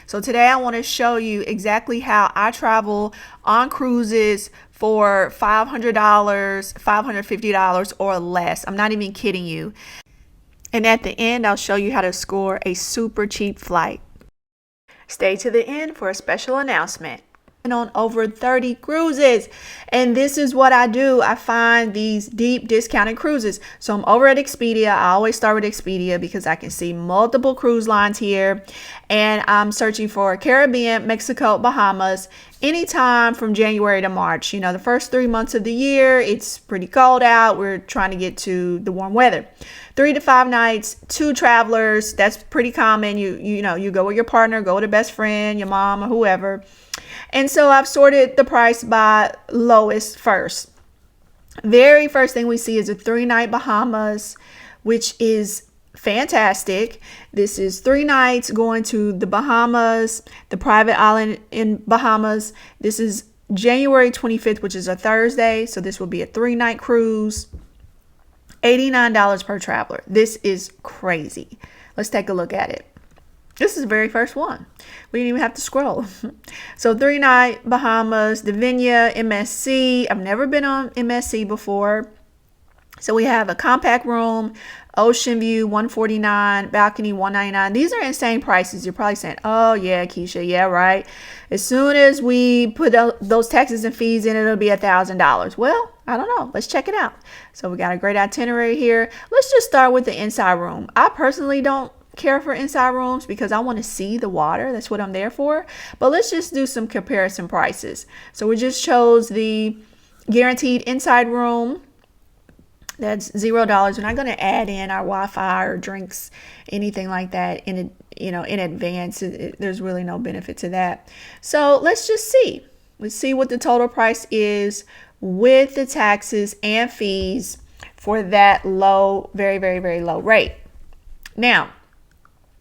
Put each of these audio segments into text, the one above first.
So today I want to show you exactly how I travel on cruises for $500, $550 or less. I'm not even kidding you. And at the end, I'll show you how to score a super cheap flight. Stay to the end for a special announcement. On over 30 cruises, and this is what I do. I find these deep discounted cruises. So I'm over at Expedia. I always start with Expedia because I can see multiple cruise lines here, and I'm searching for Caribbean, Mexico, Bahamas, anytime from January to March. You know, the first 3 months of the year, it's pretty cold out. We're trying to get to the warm weather. 3 to 5 nights, 2 travelers. That's pretty common. You know, you go with your partner, go with a best friend, your mom, or whoever. And so I've sorted the price by lowest first. Very first thing we see is a 3-night Bahamas, which is fantastic. This is 3 nights going to the Bahamas, the private island in Bahamas. This is January 25th, which is a Thursday. So this will be a 3-night cruise. $89 per traveler. This is crazy. Let's take a look at it. This is the very first one. We didn't even have to scroll. So 3-night Bahamas, Divinia, MSC. I've never been on MSC before. So we have a compact room, ocean view, $149, balcony, $199. These are insane prices. You're probably saying, oh yeah, Keisha, yeah, right. As soon as we put those taxes and fees in, it'll be $1,000. Well, I don't know. Let's check it out. So we got a great itinerary here. Let's just start with the inside room. I personally don't care for inside rooms because I want to see the water. That's what I'm there for. But let's just do some comparison prices. So we just chose the guaranteed inside room. That's $0. We're not going to add in our Wi-Fi or drinks, anything like that in advance. There's really no benefit to that. So let's just see. Let's see what the total price is with the taxes and fees for that low, very, very, very low rate. Now,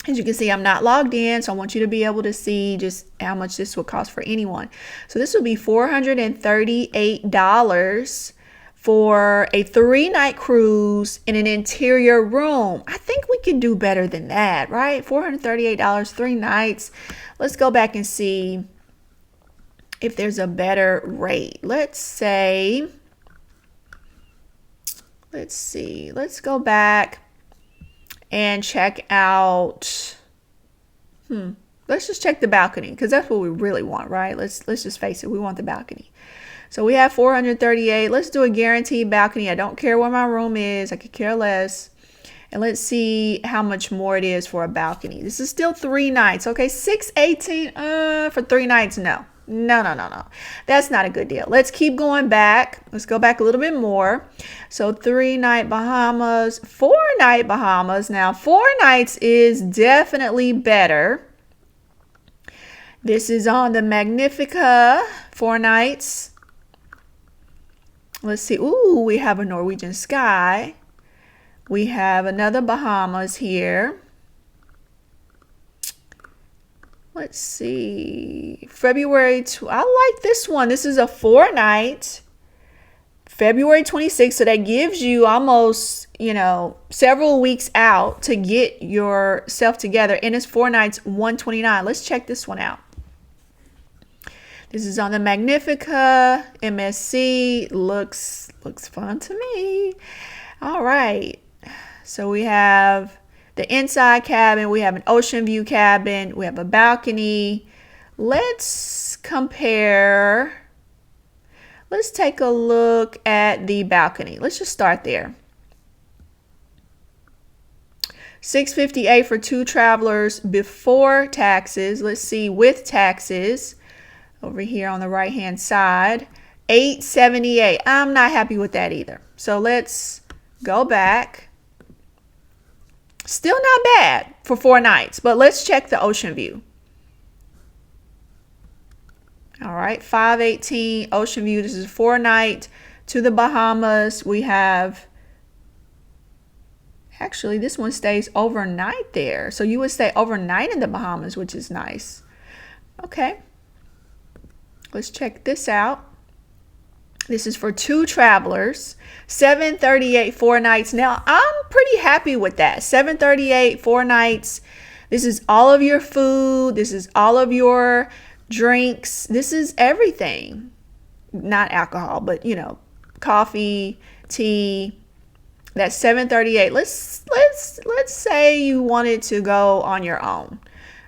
as you can see, I'm not logged in, so I want you to be able to see just how much this will cost for anyone. So this would be $438 for a 3-night cruise in an interior room. I think we can do better than that, right? $438, 3 nights. Let's go back and see if there's a better rate. Let's see. Let's go back and check out, let's just check the balcony because that's what we really want, right? Let's just face it, we want the balcony. So we have $438. Let's do a guaranteed balcony. I don't care where my room is. I could care less. And let's see how much more it is for a balcony. This is still 3 nights. Okay, $618 for 3 nights. No. That's not a good deal. Let's keep going back. Let's go back a little bit more. So 3-night Bahamas, 4-night Bahamas. Now 4 nights is definitely better. This is on the Magnifica, 4 nights. Let's see. Ooh, we have a Norwegian Sky. We have another Bahamas here. Let's see. February, I like this one. This is a 4-night. February 26th. So that gives you almost, several weeks out to get yourself together. And it's 4 nights, $129. Let's check this one out. This is on the Magnifica, MSC. Looks fun to me. All right. So we have the inside cabin. We have an ocean view cabin. We have a balcony. Let's compare. Let's take a look at the balcony. Let's just start there. $658 for 2 travelers before taxes. Let's see with taxes. Over here on the right hand side, $878. I'm not happy with that either. So let's go back. Still not bad for 4 nights, but let's check the ocean view. All right, $518 ocean view. This is 4-night to the Bahamas. We have, actually, this one stays overnight there. So you would stay overnight in the Bahamas, which is nice. Okay. Let's check this out. This is for 2 travelers, $738 4 nights. Now, I'm pretty happy with that. $738 4 nights. This is all of your food. This is all of your drinks. This is everything. Not alcohol, but coffee, tea. That's $738. Let's say you wanted to go on your own.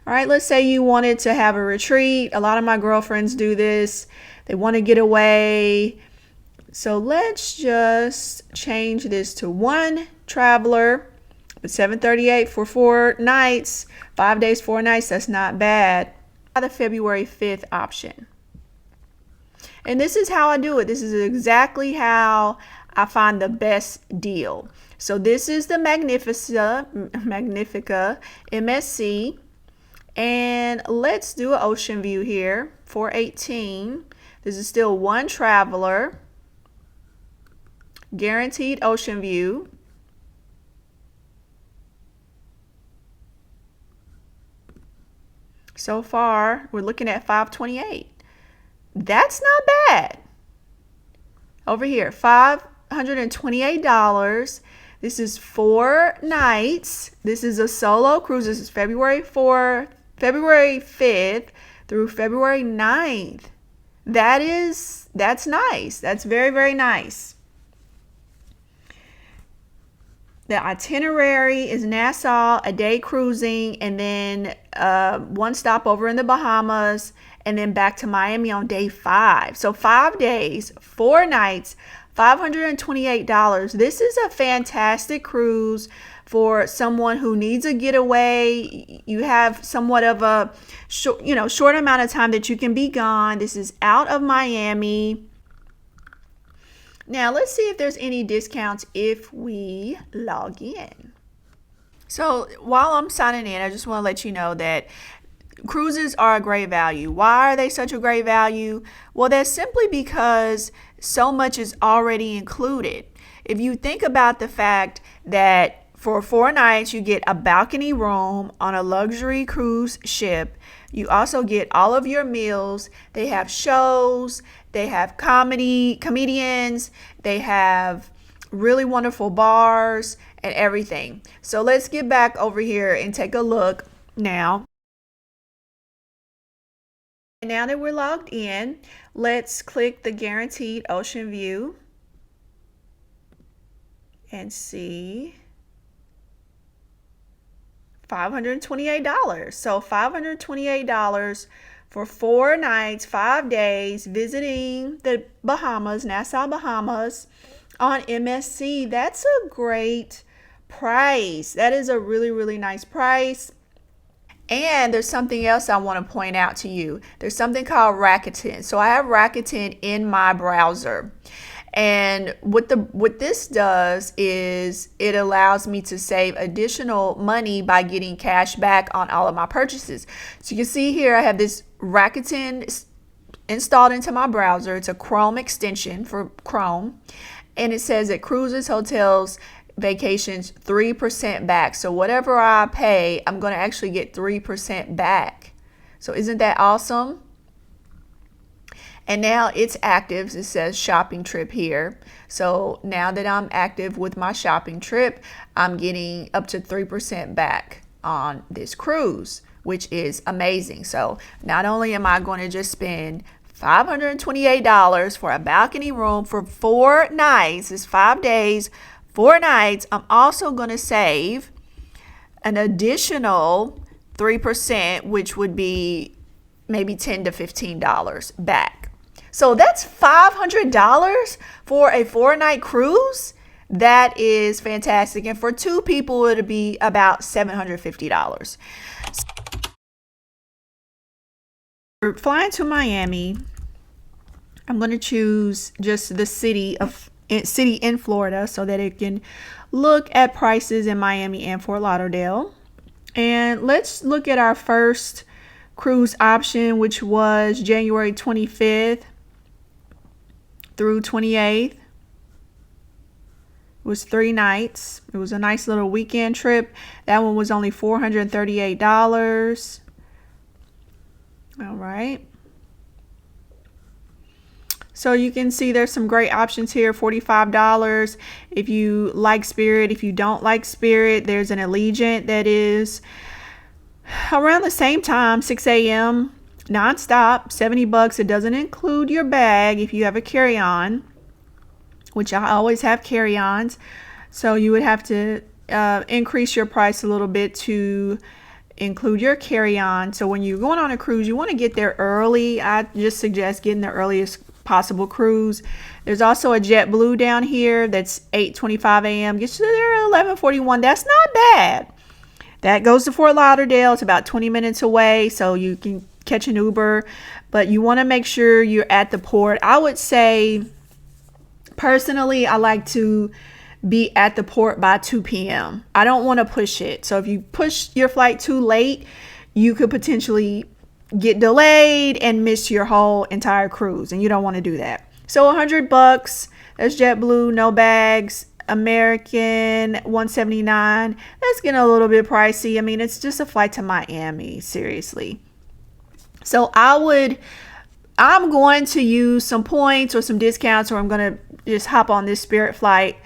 All right, let's say you wanted to have a retreat. A lot of my girlfriends do this. They want to get away. So let's just change this to one traveler with $738 for 4 nights, 5 days, 4 nights. That's not bad. The February 5th option. And this is how I do it. This is exactly how I find the best deal. So this is the Magnifica MSC. And let's do an ocean view here. 418. This is still one traveler. Guaranteed ocean view. So far, we're looking at $528. That's not bad. Over here, $528. This is 4 nights. This is a solo cruise. This is February 5th through February 9th. That's nice. That's very, very nice. The itinerary is Nassau, a day cruising, and then one stop over in the Bahamas, and then back to Miami on day 5. So 5 days, 4 nights, $528. This is a fantastic cruise for someone who needs a getaway. You have somewhat of a short amount of time that you can be gone. This is out of Miami. Now let's see if there's any discounts if we log in. So while I'm signing in, I just want to let you know that cruises are a great value. Why are they such a great value? Well, that's simply because so much is already included. If you think about the fact that for 4 nights, you get a balcony room on a luxury cruise ship. You also get all of your meals. They have shows. They have comedians. They have really wonderful bars and everything. So let's get back over here and take a look now. Now that we're logged in, let's click the guaranteed ocean view and see $528. So $528 for 4 nights, 5 days, visiting the Bahamas, Nassau, Bahamas on MSC. That's a great price. That is a really, really nice price. And there's something else I want to point out to you. There's something called Rakuten. So I have Rakuten in my browser. And what this does is it allows me to save additional money by getting cash back on all of my purchases. So you can see here I have this Rakuten installed into my browser. It's a Chrome extension for Chrome. And it says that cruises, hotels, vacations, 3% back. So whatever I pay, I'm going to actually get 3% back. So isn't that awesome? And now it's active. It says shopping trip here. So now that I'm active with my shopping trip, I'm getting up to 3% back on this cruise, which is amazing. So not only am I going to just spend $528 for a balcony room for 4 nights, it's 5 days, 4 nights, I'm also going to save an additional 3%, which would be maybe $10 to $15 back. So that's $500 for a 4-night cruise. That is fantastic. And for 2 people, it'll be about $750. We're flying to Miami. I'm going to choose just the city in Florida so that it can look at prices in Miami and Fort Lauderdale. And let's look at our first cruise option, which was January 25th through 28th. It was 3 nights. It was a nice little weekend trip. That one was only $438. All right. So you can see there's some great options here. $45 if you like Spirit. If you don't like Spirit, there's an Allegiant that is around the same time, 6 a.m. nonstop, $70. It doesn't include your bag if you have a carry-on, which I always have carry-ons. So you would have to increase your price a little bit to include your carry-on. So when you're going on a cruise, you want to get there early. I just suggest getting the earliest possible cruise. There's also a JetBlue down here that's 8:25 a.m. Gets you there at 11:41. That's not bad. That goes to Fort Lauderdale. It's about 20 minutes away, so you can catch an Uber, but you want to make sure you're at the port. I would say, personally, I like to be at the port by 2 p.m. I don't want to push it. So if you push your flight too late, you could potentially get delayed and miss your whole entire cruise, and you don't want to do that. So $100, that's JetBlue, no bags. American, $179. That's getting a little bit pricey. I mean, it's just a flight to Miami, seriously. So I'm going to use some points or some discounts, or I'm going to just hop on this Spirit flight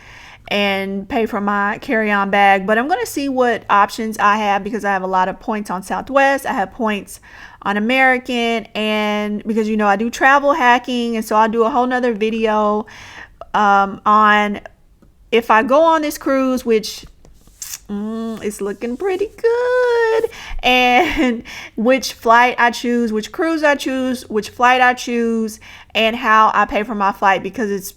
and pay for my carry-on bag. But I'm going to see what options I have, because I have a lot of points on Southwest. I have points on American, and because I do travel hacking, and so I'll do a whole nother video on if I go on this cruise, which it's looking pretty good, and which flight I choose, which cruise I choose, which flight I choose, and how I pay for my flight, because it's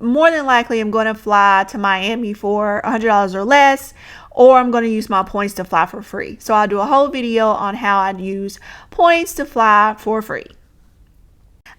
more than likely I'm going to fly to Miami for $100 or less, or I'm going to use my points to fly for free. So I'll do a whole video on how I'd use points to fly for free.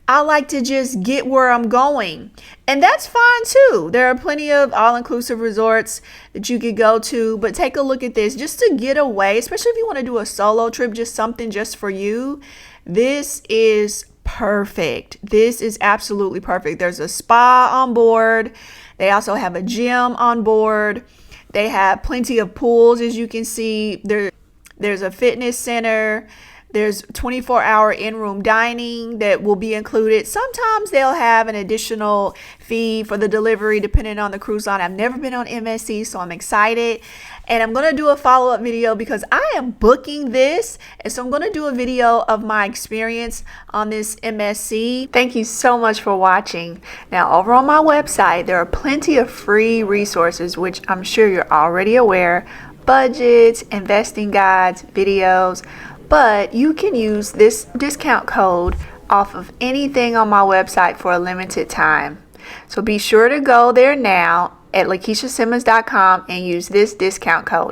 I like to just get where I'm going, and that's fine too. There are plenty of all-inclusive resorts that you could go to, but take a look at this just to get away, especially if you want to do a solo trip, just something just for you. This is perfect. This is absolutely perfect. There's a spa on board. They also have a gym on board. They have plenty of pools, as you can see. There's a fitness center. There's 24-hour in-room dining that will be included. Sometimes they'll have an additional fee for the delivery depending on the cruise line. I've never been on MSC, so I'm excited. And I'm going to do a follow-up video because I am booking this. And so I'm going to do a video of my experience on this MSC. Thank you so much for watching. Now, over on my website, there are plenty of free resources, which I'm sure you're already aware. Budgets, investing guides, videos. But you can use this discount code off of anything on my website for a limited time. So be sure to go there now at LakishaSimmons.com and use this discount code.